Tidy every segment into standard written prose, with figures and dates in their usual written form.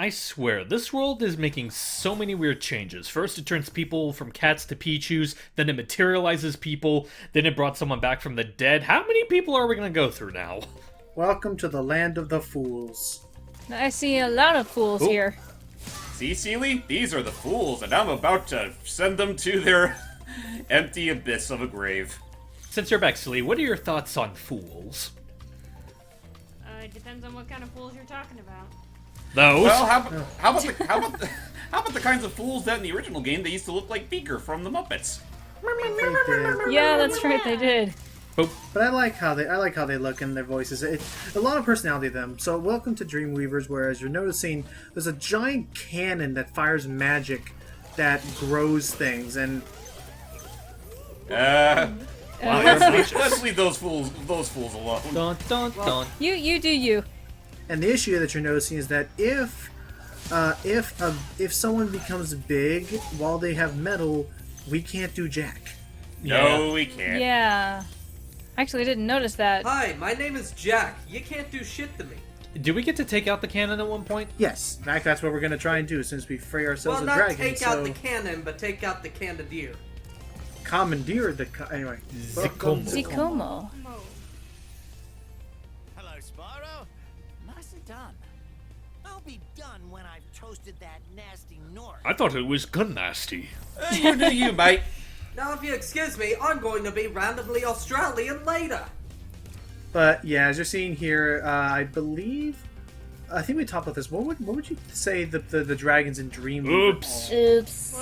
I swear, this world is making so many weird changes. First, it turns people from cats to Pichus, then it materializes people, then it brought someone back from the dead. How many people are we gonna go through now? Welcome to the land of the fools. I see a lot of fools here. See, Seely? These are the fools, and I'm about to send them to their empty abyss of a grave. Since you're back, Silly, what are your thoughts on fools? It depends on what kind of fools you're talking about. Those? Well, how about the kinds of fools that in the original game they used to look like Beaker from the Muppets? They did. Yeah, that's right, they did. But I like how they look and their voices. A lot of personality to them. So welcome to Dreamweavers, where as you're noticing, there's a giant cannon that fires magic that grows things, and Let's leave those fools alone. Dun, dun, dun. You do you. And the issue that you're noticing is that if someone becomes big while they have metal, we can't do jack. No, we can't. Yeah. Actually, I didn't notice that. Hi, my name is Jack. You can't do shit to me. Do we get to take out the cannon at one point? Yes, in fact, that's what we're going to try and do since we free ourselves Well, of not dragons. take out the cannon, but take out the cannoneer. Commandeer the anyway. Zikomo. Zikomo. Hello, Spyro. Nicely done. I'll be done when I've toasted that nasty North. I thought it was nasty. You do you, mate. Now, if you excuse me, I'm going to be randomly Australian later. But yeah, as you're seeing here, I think we talked about this. What would you say the dragons in Dreamweaver? Oops. Oops.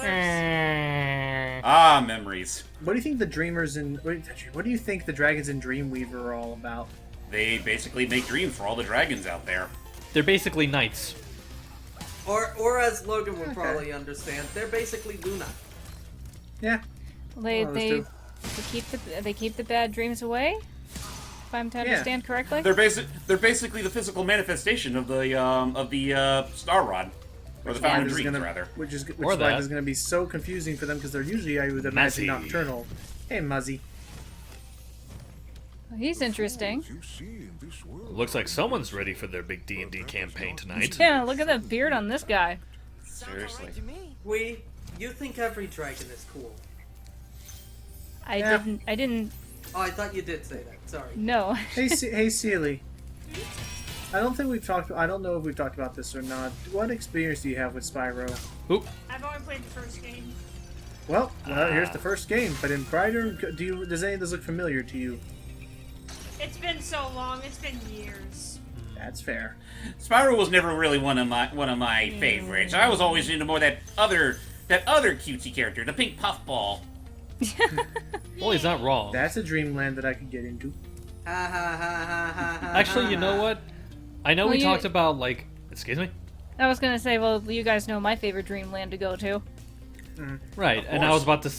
Ah, memories. What do you think the dreamers in? What do you think the dragons in Dreamweaver are all about? They basically make dreams for all the dragons out there. They're basically knights. Or as Logan would probably understand, they're basically Luna. Yeah. They One of those they keep the bad dreams away. If I'm to understand correctly. They're basically the physical manifestation of the Star Rod, or the Fountain of Dreams, rather. Which is Or life that. is going to be so confusing for them because they're usually, I would imagine, Muzzy. nocturnal. Hey, Muzzy. He's interesting. Looks like someone's ready for their big D&D campaign tonight. Yeah, look at that beard on this guy. Seriously. You think every dragon is cool. I didn't. Oh, I thought you did say that. Sorry. No. Hey, hey, Seely. I don't know if we've talked about this or not. What experience do you have with Spyro? Oop. I've only played the first game. Well, here's the first game. But in Brighter, does any of this look familiar to you? It's been so long. It's been years. That's fair. Spyro was never really one of my favorites. I was always into more that other cutesy character, the pink puffball. Well, he's not wrong. That's a dreamland that I could get into. Ha ha ha ha ha ha. Actually, you know what? I know Well, we you- talked about, like... Excuse me? I was gonna say, well, you guys know my favorite dreamland to go to. Right, and I was about to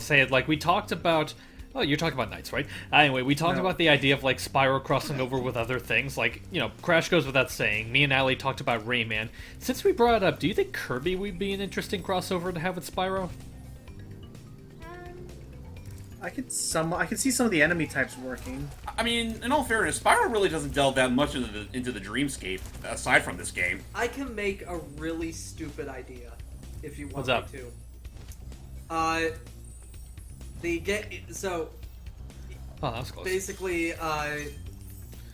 say it, like, we talked about... Oh, you're talking about knights, right? Anyway, we talked No. about the idea of, like, Spyro crossing over with other things. Like, you know, Crash goes without saying. Me and Allie talked about Rayman. Since we brought it up, do you think Kirby would be an interesting crossover to have with Spyro? I could see some of the enemy types working. I mean, in all fairness, Spyro really doesn't delve that much into the dreamscape aside from this game. I can make a really stupid idea if you want What's up? me to. So Oh, that was close. basically,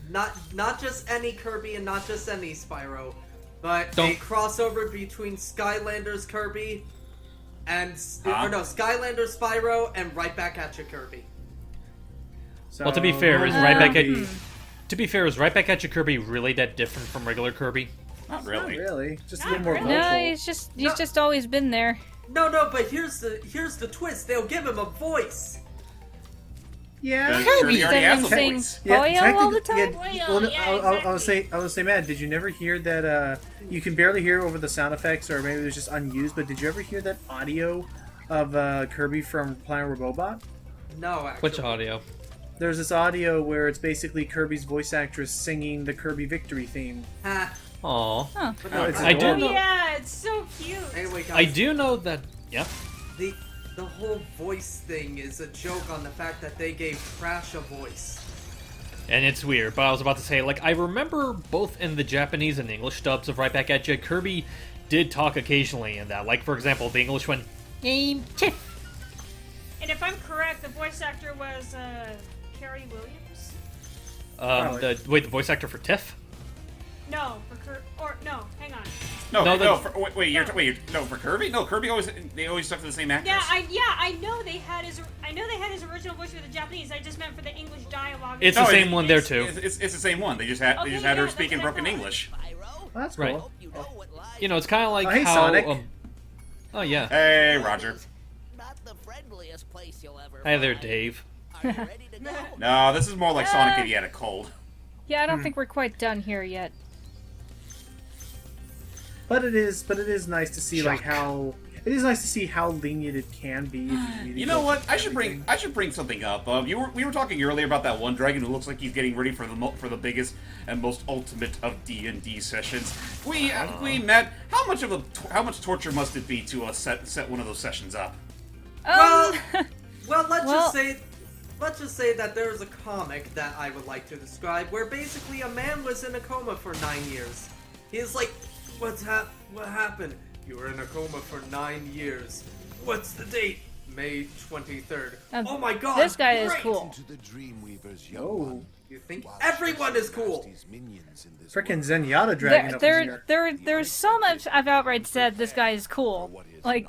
not just any Kirby and not just any Spyro, but Don't- a crossover between Skylanders Kirby and Skylanders Spyro and right back at you Kirby. So, Well, to be fair, is right back at... Kirby- To be fair, is right back at you Kirby really that different from regular Kirby? Not Not really. really. Just a Not little more really. vocal. No, he's just always been there. No, but here's the twist. They'll give him a voice. Yeah. Kirby already has a Sing voice. Boyo all the technically- time. yeah, Boyo, well, yeah, I was say, Matt, did you never hear that? You can barely hear over the sound effects, or maybe it was just unused. But did you ever hear that audio of Kirby from Planet Robobot? No, actually. Which audio? There's this audio where it's basically Kirby's voice actress singing the Kirby Victory theme. Ha. Aw. Huh. But No, it's I do Oh adorable. know... yeah, it's so cute. Anyway, guys, I do know that... Yeah. the whole voice thing is a joke on the fact that they gave Crash a voice. And it's weird, but I was about to say, like, I remember both in the Japanese and English dubs of Right Back at You, Kirby did talk occasionally in that. Like, for example, the English one, Game Tiff. And if I'm correct, the voice actor was Carrie Williams. The voice actor for Tiff? No, no, hang on. For Kirby? No, Kirby they always stuck to the same actors. I know they had his original voice for the Japanese. I just meant for the English dialogue. It's the same one there too. It's the same one. They just had her speak in broken English. Spyro, That's Right. cool. you know what lies You know, it's kind of like hey, how. Sonic. Oh yeah. Hey, Roger. not the friendliest place you'll ever Hi there, find. Dave. Are you ready to go? No, this is more like Sonic if he had a cold. Yeah, I don't think we're quite done here yet. But it is nice to see like Shock. how it is nice to see how lenient it can be. If you really You know go what? for everything. I should bring something up. We were talking earlier about that one dragon who looks like he's getting ready for the biggest and most ultimate of D&D sessions. We met. How much torture must it be to set one of those sessions up? Well, let's Well- just say that there's a comic that I would like to describe where basically a man was in a coma for 9 years. He's like, what happened? You were in a coma for 9 years. What's the date? May 23rd. Oh my god! This guy is great! cool. To the Dreamweaver's young Oh. one. You think While everyone is Shadow cool? Nasty's minions in this Frickin' world. Zenyatta dragon up in here. There's some I've outright said this guy is cool. Like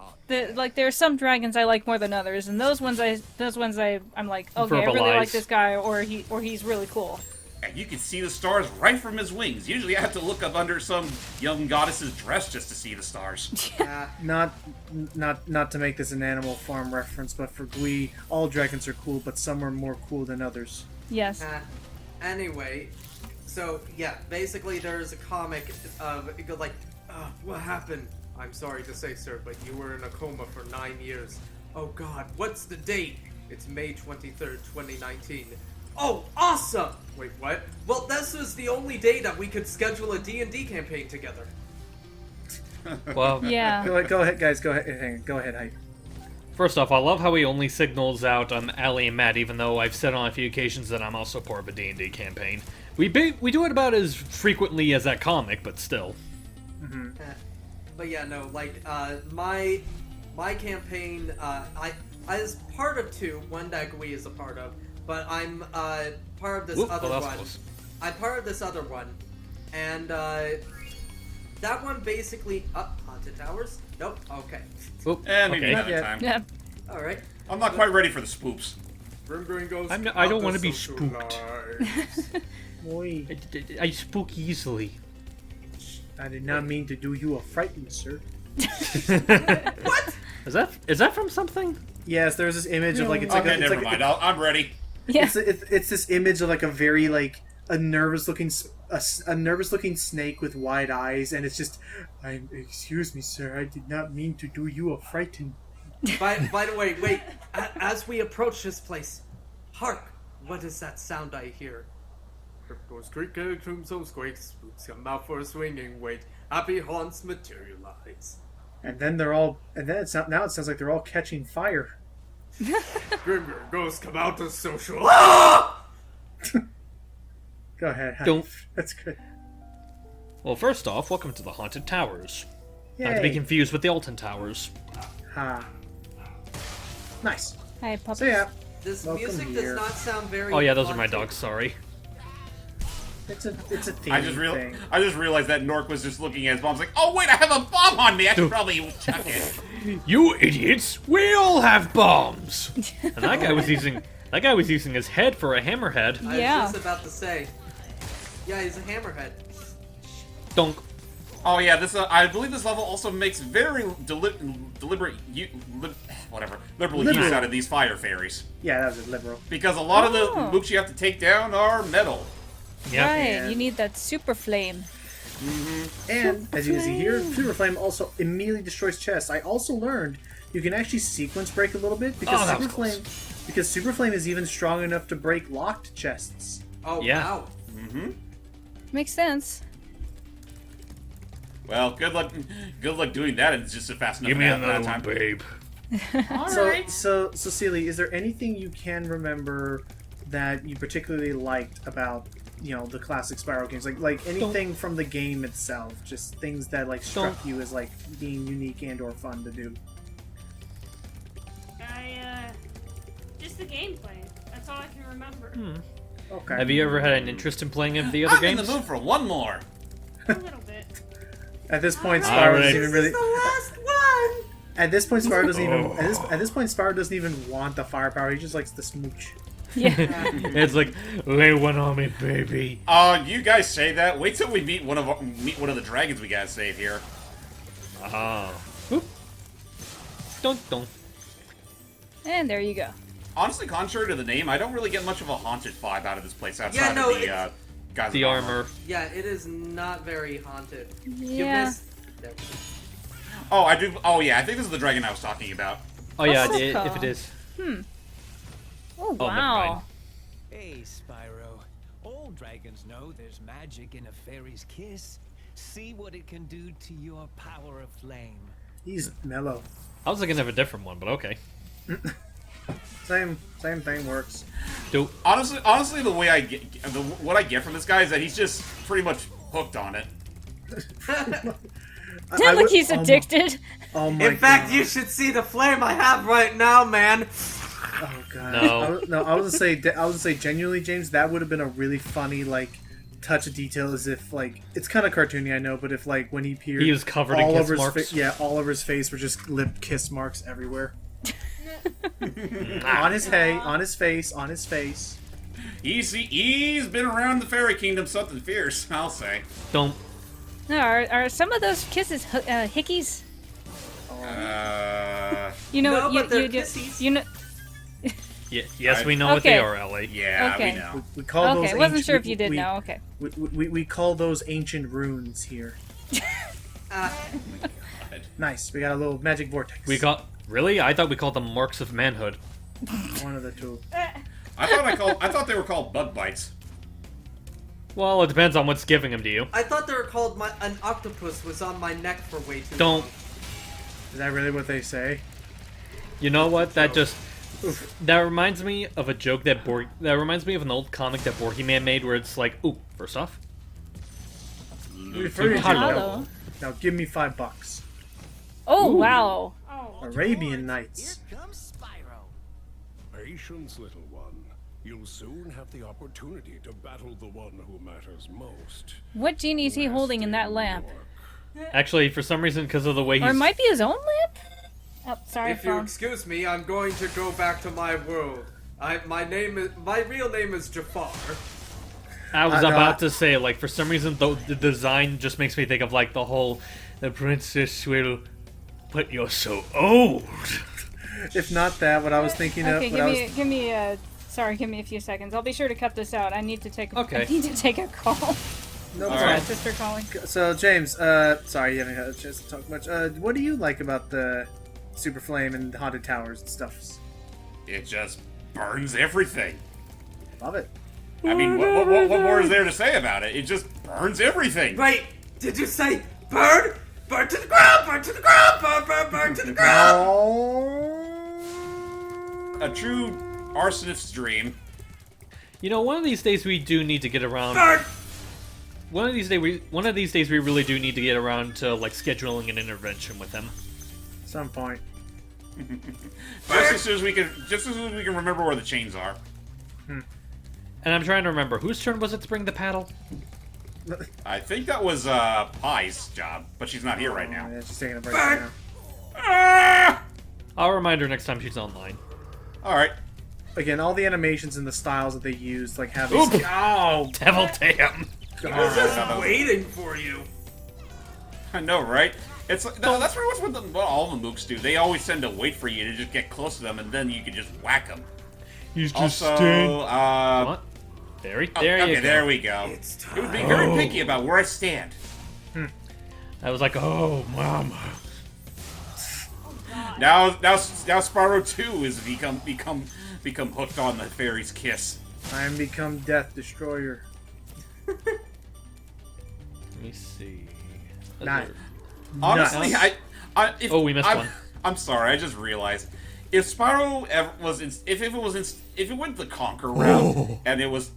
there's some dragons I like more than others, and those ones I'm like, okay, I really like Verbalize. this guy, or he's really cool. And you can see the stars right from his wings. Usually, I have to look up under some young goddess's dress just to see the stars. Not to make this an Animal Farm reference, but for Glee, all dragons are cool, but some are more cool than others. Yes. Anyway, so yeah, basically there's a comic of it goes like, what happened? I'm sorry to say, sir, but you were in a coma for 9 years. Oh God, what's the date? It's May 23rd, 2019. Oh, awesome! Wait, what? Well, this was the only day that we could schedule a D&D campaign together. Well, Yeah. Go ahead, guys. Go ahead. Hang on. Go ahead, Hype. first off, I love how he only signals out Allie and Matt, even though I've said on a few occasions that I'm also part of a D&D campaign. We do it about as frequently as that comic, but still. But yeah, no, like my campaign, I was part of two, one that Gui is a part of, but I'm part of this Whoop, other well, that's one. close. I'm part of this other one, and that one basically haunted towers. Nope. Okay. Oop, Maybe okay. another Yeah. time. Yeah. All right. I'm not quite ready for the spoops. I don't want to be spooked. Boy, I spook easily. I did not mean to do you a frighten, sir. What? Is that from something? Yes, there's this image of like it's like Okay, a, it's never like mind. I'm ready. Yeah. it's this image of like a very like a nervous looking snake with wide eyes, and it's just, excuse me, sir, I did not mean to do you a frighten. By the way, wait. As we approach this place, hark! What is that sound I hear? Goes creak, tombstones quake, spooks come out for a swinging wait. Happy haunts materialize. And then now it sounds like they're all catching fire. Grimgir ghosts come out to social. Go ahead. Hype. Don't- That's good. Well, first off, welcome to the Haunted Towers. Not to be Yay. confused with the Alton Towers. Ha. Nice. Hi, puppy. So yeah, This Welcome music here. does not sound very. Oh yeah, those are my haunting. dogs, sorry. it's a theme I just realized that Nork was just looking at his bomb. Like, oh wait, I have a bomb on me. I should probably chuck it. You idiots! We all have bombs! And that guy was using his head for a hammerhead. I Yeah. was just about to say. Yeah, he's a hammerhead. Donk. Oh yeah, this I believe this level also makes very deliberate liberal use Liberal. out of these fire fairies Yeah, that was a liberal. because a lot of the Oh. mooks you have to take down are metal. Yep. Right, And- you need that super flame. And as you can see here, Super Flame also immediately destroys chests. I also learned you can actually sequence break a little bit because Oh, that was Super Flame is even strong enough to break locked chests. Oh Yeah. wow. Makes sense. Well, good luck doing that. It's just a fast enough Give me amount another of one, time. babe. So Seely, is there anything you can remember that you particularly liked about, you know, the classic Spyro games? Like anything from the game itself, just things that like struck you as like being unique and or fun to do. Just the gameplay. That's all I can remember. Okay. Have you ever had an interest in playing of the other I'm in games? the mood for one more. A little bit. At this point, All Spyro right. doesn't even really. The last one. At this point, Spyro doesn't even. At this point, Spyro doesn't even want the firepower. He just likes the smooch. Yeah. It's like, lay one on me, baby. You guys say that. Wait till we meet one of the dragons we gotta save here. Oh. Oop. Don't. And there you go. Honestly, contrary to the name, I don't really get much of a haunted vibe out of this place outside no, of the guys. The in armor. Yeah, it is not very haunted. Yeah. You missed. Oh, I do. Oh, yeah. I think this is the dragon I was talking about. Oh yeah, What's if that it is. Oh Oh, never wow. mind. Hey, Spyro. All dragons know there's magic in a fairy's kiss. See what it can do to your power of flame. He's mellow. I was thinking of a different one, but okay. Same thing works. Honestly, the way what I get from this guy is that he's just pretty much hooked on it. Look, would- he's addicted. Oh my In fact, God. you should see the flame I have right now, man. Oh god. No. I was gonna say genuinely, James, that would have been a really funny like touch of detail. As if like it's kind of cartoony, I know, but if like when he peered, He was covered in all kiss over marks. his all over his face were just lip kiss marks everywhere. on his face. He's been around the fairy kingdom something fierce, I'll say. Don't. No, are some of those kisses hickeys? You know, No, but they're you kissies. know. Yes, we know what they Okay. are, Ellie. Yeah, Okay. we know. We call those. Okay, wasn't ancient- sure if you did we, know. Okay. We call those ancient runes here. Nice. We got a little magic vortex. Really? I thought we called them marks of manhood. One of the two. I thought they were called bug bites. Well, it depends on what's giving them to you. I thought they were called an octopus was on my neck for way too Don't. long. Is that really what they say? You know what? That reminds me of a joke that reminds me of an old comic that Borky Man made, where it's like, ooh, first off, Hello. Now give me $5. Oh wow. Oh. Arabian Nights. Here comes Spyro. Patience, little one. You'll soon have the opportunity to battle the one who matters most. What genie is he holding in that lamp? actually, for some reason, because of the way Or it he's might be his own lamp? Oh, sorry, If you phone. excuse me, I'm going to go back to my world. My real name is Jafar. I was no, about to say, like, for some reason, the design just makes me think of, like, the princess will, but you're so old. If not that, what I was thinking Okay, of. give me a few seconds. I'll be sure to cut this out. I need to take Okay. I need to take a call. No It's problem. my sister calling. So James, sorry you haven't had a chance to talk much. What do you like about the Super Flame and Haunted Towers and stuff? It just burns everything. Love it. I mean, what more is there to say about it? It just burns everything. Wait, did you say burn? Burn to the ground! Burn to the ground! Burn to the ground! A true arsonist's dream. You know, one of these days we do need to get around. Burn! One of these days we really do need to get around to like scheduling an intervention with them. Some point. Just as soon as we can remember where the chains are. And I'm trying to remember whose turn was it to bring the paddle. I think that was Pie's job, but she's not here right now. Yeah, she's taking a break right now. Ah! I'll remind her next time she's online. All right. Again, all the animations and the styles that they used, like have these. Oop. Oh, Devil damn! I was just waiting for you. I know, right? It's like, that's pretty much what all the mooks do. They always tend to wait for you to just get close to them, and then you can just whack them. He's just Also, What? There you okay, go. there we go. It's time. It would be very picky about where I stand. I was like, oh, mama. Now Spyro 2 is become hooked on the fairy's kiss. I am become Death Destroyer. Let me see. Not. Honestly, Nuts. if, Oh, we missed one. I'm sorry, I just realized. if Spyro ever was if it went the Conquer route and it was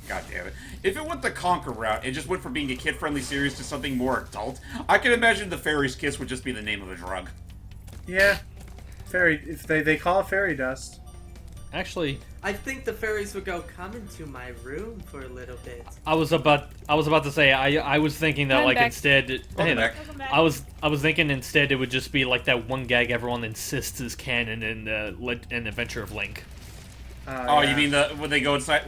God damn it. If it went the Conquer route and just went from being a kid-friendly series to something more adult, I can imagine the Fairy's Kiss would just be the name of a drug. Yeah, fairy. If they call it fairy dust. Actually, I think the fairies would go, come into my room for a little bit. I was about to say I was thinking that I'm like back. instead Welcome back. Welcome back. I was thinking instead it would just be like that one gag everyone insists is canon in an Adventure of Link. Oh, Yeah. you mean when they go inside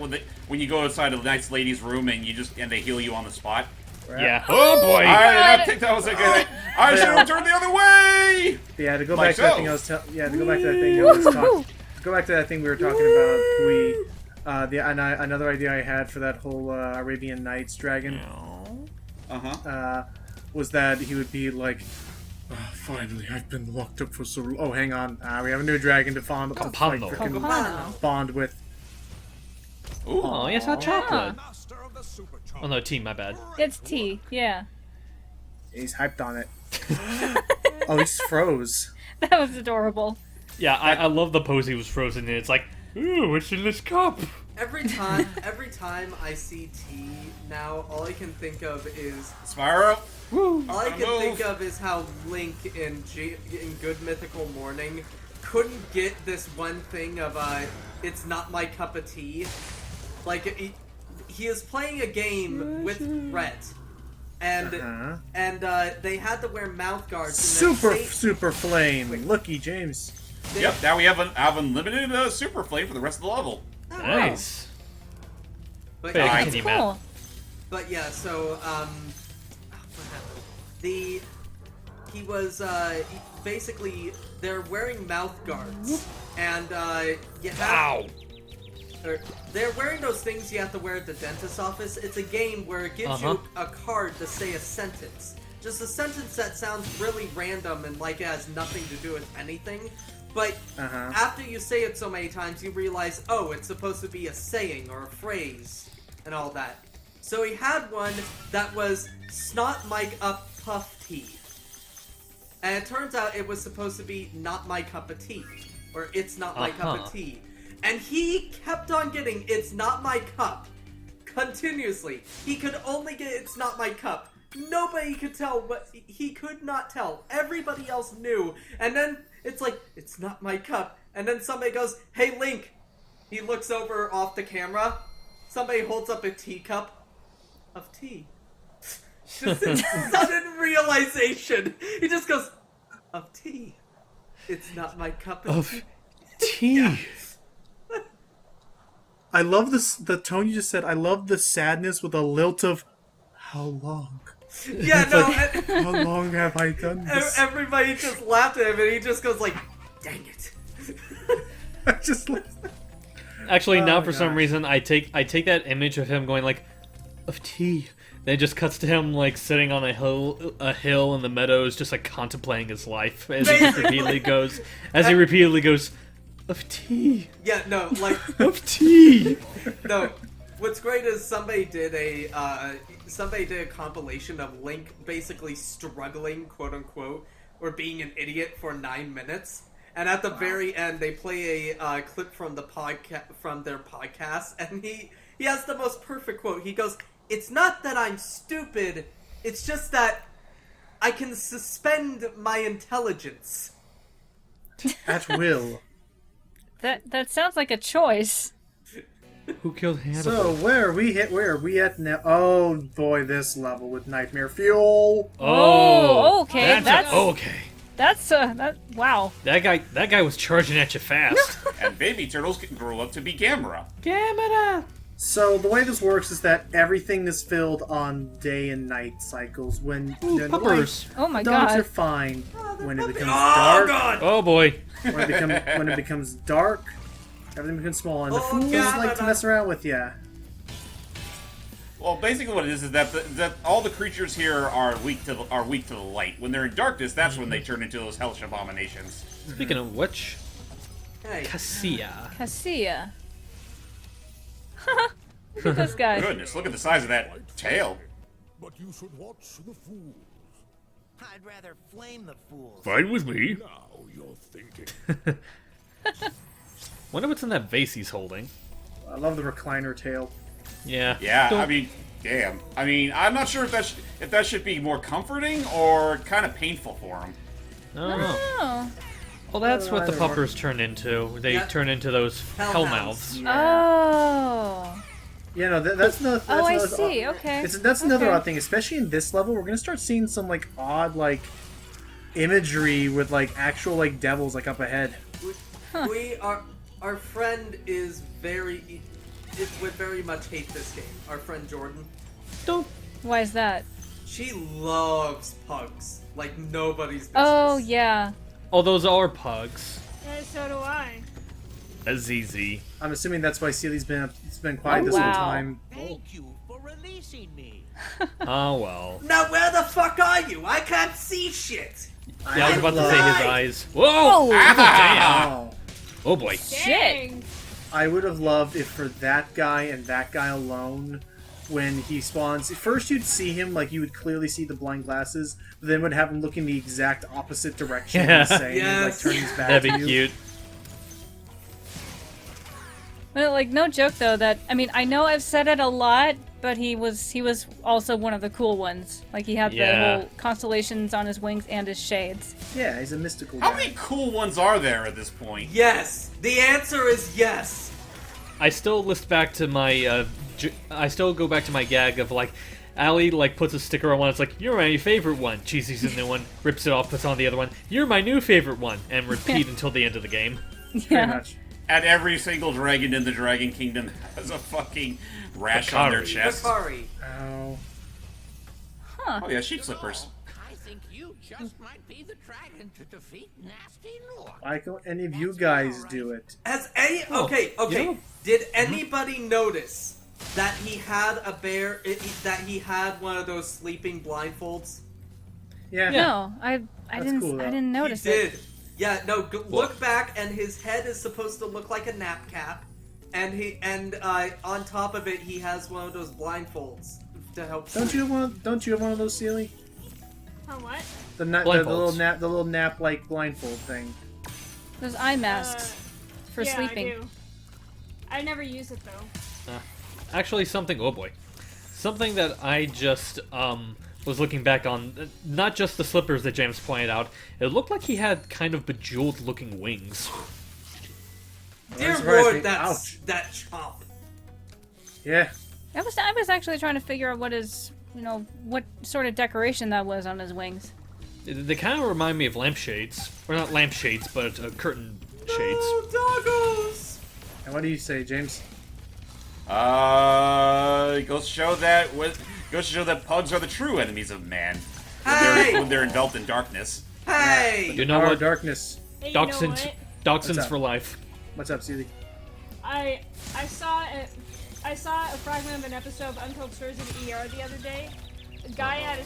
when you go inside a nice lady's room and they heal you on the spot? Yeah. Oh boy. I did not think that was a good thing. I should have turned the other way. Yeah, to go Like back to that so. thing I was to go back to that thing I was talking. Go back to that thing we were talking about. Another idea I had for that whole Arabian Nights dragon was that he would be like, "Oh, finally, I've been locked up for so long. Oh, hang on, we have a new dragon to Campano. bond with." Ooh. Oh, yes, hot chocolate. Master of the super Oh no, tea. My bad. It's tea. Yeah. He's hyped on it. Oh, he's froze. That was adorable. Yeah, I love the pose he was frozen in. It's like, ooh, what's in this cup? Every time I see tea now, all I can think of is Spyro. all I can Move. think of is how Link in Good Mythical Morning couldn't get this one thing of it's not my cup of tea. Like he is playing a game with Rhett, and they had to wear mouth guards. And Super flame. Looky, James. Yep. Now we have unlimited super flame for the rest of the level. Nice. But, Hey, yeah, continue, Matt. Cool. but yeah, so what happened? He was basically they're wearing mouth guards, and you have. Ow. They're wearing those things you have to wear at the dentist's office. It's a game where it gives you a card to say a sentence. Just a sentence that sounds really random and like it has nothing to do with anything. But after you say it so many times, you realize, oh, it's supposed to be a saying or a phrase and all that. So he had one that was snot mic up puff tea. And it turns out it was supposed to be not my cup of tea. Or it's not my cup of tea. And he kept on getting it's not my cup continuously. He could only get it's not my cup. Nobody could tell what he could not tell. Everybody else knew. And then it's like, it's not my cup. And then somebody goes, hey Link. He looks over off the camera. Somebody holds up a teacup of tea. Just a sudden realization. He just goes, of tea. It's not my cup of tea. Tea. I love this. The tone you just said. I love the sadness with a lilt of, how long? Yeah, no. How long have I done this? Everybody just laughed at him, and he just goes like, "Dang it!" I just Actually, now my for some gosh. reason, I take that image of him going like, of tea. Then it just cuts to him like sitting on a hill in the meadows, just like contemplating his life as he repeatedly goes, of tea, Yeah, no, like of tea. no. What's great is somebody did a compilation of Link basically struggling, quote unquote, or being an idiot for 9 minutes. And at the very end, they play a clip from their podcast, and he has the most perfect quote. He goes, "It's not that I'm stupid; it's just that I can suspend my intelligence." at will. That sounds like a choice. Who killed Hannibal? So where are we at now? Oh boy, this level with Nightmare Fuel. Oh, okay, That's okay. Wow. That guy was charging at you fast. And baby turtles can grow up to be Gamera. Gamera. So the way this works is that everything is filled on day and night cycles. When the Puppers. Oh my dogs are god. fine. When it becomes Oh dark, god! Oh boy. when it becomes dark, everything becomes small, and the Oh, fools God. like to mess around with you. Well, basically what it is that that all the creatures here are weak to the light. When they're in darkness, that's when they turn into those hellish abominations. Speaking of which, Hey, Cassia. Cassia. Look at this guy. Goodness, look at the size of that tail. But you should watch the fools. I'd rather flame the fools. Fine with me. Now you're thinking. Wonder what's in that vase he's holding. I love the recliner tail. Yeah. Yeah, Don't- I mean, damn. I mean, I'm not sure if that should be more comforting or kind of painful for him. I don't know. Oh. Well, that's what the either or. puppers turn into. They Yeah. turn into those Hellhounds. hellmouths. Oh. Yeah, no, that's no. That's Oh, I another- see. Okay. That's another Okay. odd thing, especially in this level. We're gonna start seeing some like odd like imagery with like actual like devils like up ahead. We are. Our friend is would very much hate this game. Our friend Jordan. Don't. Why is that? She loves pugs like nobody's business. Oh, yeah. Oh, those are pugs. So do I. Azizi. I'm assuming that's why Seely's been quiet Oh, this whole wow. time. Thank you for releasing me. Oh, well. Now where the fuck are you? I can't see shit. Yeah, I was about to say his Right. eyes. Whoa! Oh. Damn! Oh, Oh, boy. Shit. Dang. I would have loved if for that guy and that guy alone, when he spawns, first you'd see him like you would clearly see the blind glasses, but then would have him looking the exact opposite direction, Yeah. insane, Yes. like turn his back That'd to be you. cute. But, like, no joke, though, that... I mean, I know I've said it a lot, but he was also one of the cool ones. Like, he had Yeah. the whole constellations on his wings and his shades. Yeah, he's a mystical How guy. many cool ones are there at this point? Yes. The answer is yes. I still list back to my, I still go back to my gag of, like, Allie, like, puts a sticker on one, it's like, you're my favorite one. She sees a new one, rips it off, puts on the other one, you're my new favorite one, and repeat until the end of the game. Pretty much. And every single dragon in the Dragon Kingdom has a fucking rash on their Bakari. chest. Bakari. Oh. Oh yeah, sheep slippers. I think you just might be the dragon to defeat Nasty Nook. Why can't any of you guys do it? Has any okay? you know- Did anybody notice that he had a bear? That he had one of those sleeping blindfolds? Yeah. No, I That's didn't cool, though. I didn't notice he it. did. Yeah, no. Look back, and his head is supposed to look like a nap cap, and on top of it, he has one of those blindfolds to help. Don't sleep. you have one of those, Seely? Oh, what? The Blindfolds. little nap like blindfold thing. Those eye masks for yeah, sleeping. I do. I never use it though. Actually, something, oh boy. Something that I just, was looking back on, not just the slippers that James pointed out, it looked like he had kind of bejeweled looking wings. Dear Surprised me. Lord, that's Ouch. that chomp. Yeah. I was actually trying to figure out what sort of decoration that was on his wings. They kind of remind me of lampshades. Or not lampshades, but curtain shades. Oh, doggos! And what do you say, James? Goes to show that pugs are the true enemies of man Hey! when they're enveloped in darkness. Hey! You know Our what? darkness. Hey, you know Dachshunds, what? Dachshunds up? for life. What's up, Seely? I saw a fragment of an episode of Untold Stories of the ER the other day. A guy had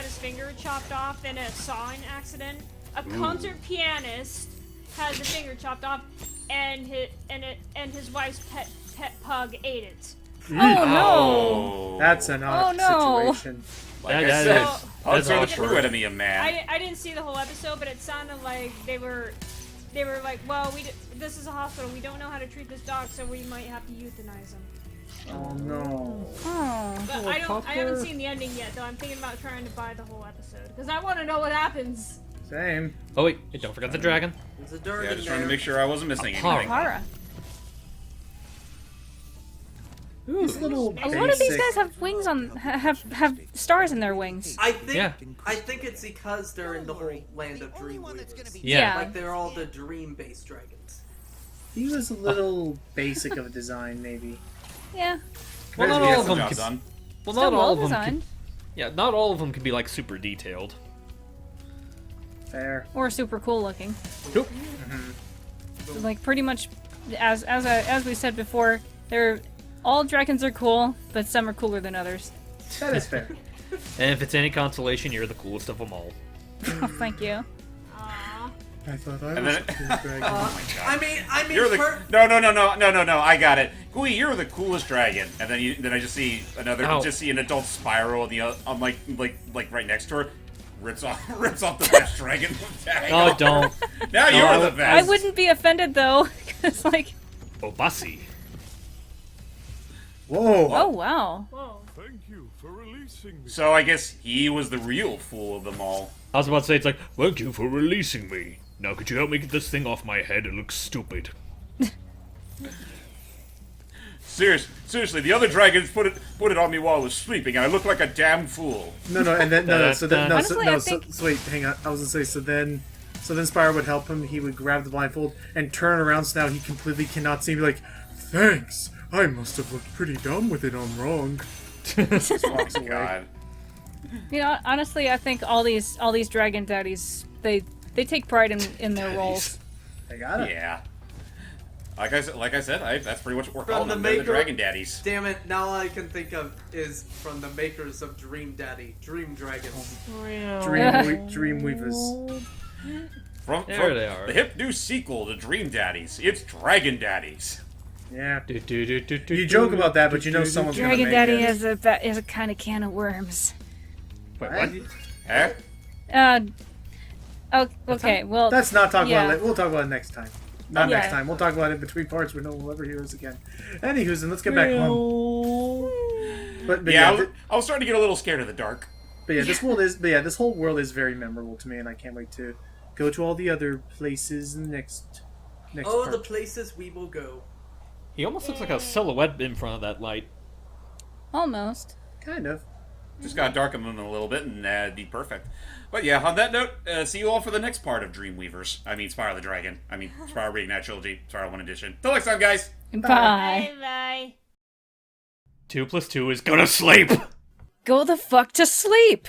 his finger chopped off in a sawing accident. A concert pianist had the finger chopped off, and his wife's pet pug ate it. Oh no! Oh, That's an odd no. situation. Like That- I that said, is- pugs that's are the awkward. true enemy of man. I didn't see the whole episode, but it sounded like they were like, well, this is a hospital. We don't know how to treat this dog, so we might have to euthanize him. Oh no. Oh. But I haven't seen the ending yet, though. I'm thinking about trying to buy the whole episode because I want to know what happens. Same. Oh wait, hey, don't forget the dragon. There's a dirt Yeah, in just there. trying to make sure I wasn't missing Apara. anything. Hara. These little A One of these basic- guys have wings on have stars in their wings. I think Yeah. I think it's because they're in the whole land of Dreamweavers. Yeah. Like they're all the dream-based dragons. He was a little basic of a design, maybe. Yeah. Well, not He all gets of the them. job Can, done. well, Still not all well of them. designed. Can, yeah, not all of them can be like super detailed. Fair. Or super cool looking. Nope. Like pretty much, as we said before, all dragons are cool, but some are cooler than others. That is fair. And if it's any consolation, you're the coolest of them all. Oh, thank you. Aww. I thought I And was then- a cool dragon. I mean, You're the per- no. I got it. Gui, you're the coolest dragon. And then I just see Ow. an adult Spyro on like right next to her. Rips off the best dragon. Oh, don't. Now No, you're I the would- best. I wouldn't be offended though, It's like, Obasi. Whoa! oh wow. Whoa. Thank you for releasing me. So I guess he was the real fool of them all. I was about to say, it's like, thank you for releasing me. Now could you help me get this thing off my head? It looks stupid. Seriously, the other dragons put it on me while I was sleeping, and I looked like a damn fool. No, and then so then no, Honestly, I think- so wait, hang on. I was gonna say so then Spyro would help him. He would grab the blindfold and turn around, so now he completely cannot see. And be like, thanks. I must have looked pretty dumb with it on wrong. Just walks away. God. You know, honestly, I think all these dragon daddies, they take pride in their roles. They got it. Yeah. Like I said, that's pretty much what we're From calling the them. They're the maker- Dragon Daddies. Damn it! Now all I can think of is from the makers of Dream Daddy, Dream Dragons. Dream Weavers. From There they are. the hip new sequel to Dream Daddies. It's Dragon Daddies. Yeah. You You joke about that, but you know someone's gonna Dragon make Daddy it. is a kind of can of worms. Wait, what? Huh? Oh, okay. Well, Let's not talk yeah. about it. We'll talk about it next time. Not Yeah. next time. We'll talk about it in between parts where no one will ever hear us again. Anywho's, and let's get back home. But Yeah, I was starting to get a little scared of the dark. this world is. But yeah, this whole world is very memorable to me, and I can't wait to go to all the other places in the next Oh, part. the places we will go. He almost looks like a silhouette in front of that light. almost. Kind of. Just gotta darken them a little bit, and it'd be perfect. But yeah, on that note, see you all for the next part of Dreamweavers. I mean, Spyro the Dragon. I mean, Spyro Reignited Trilogy. Spyro 1 Edition. Till next time, guys! Bye. Bye. 2 + 2 is gonna sleep! Go the fuck to sleep.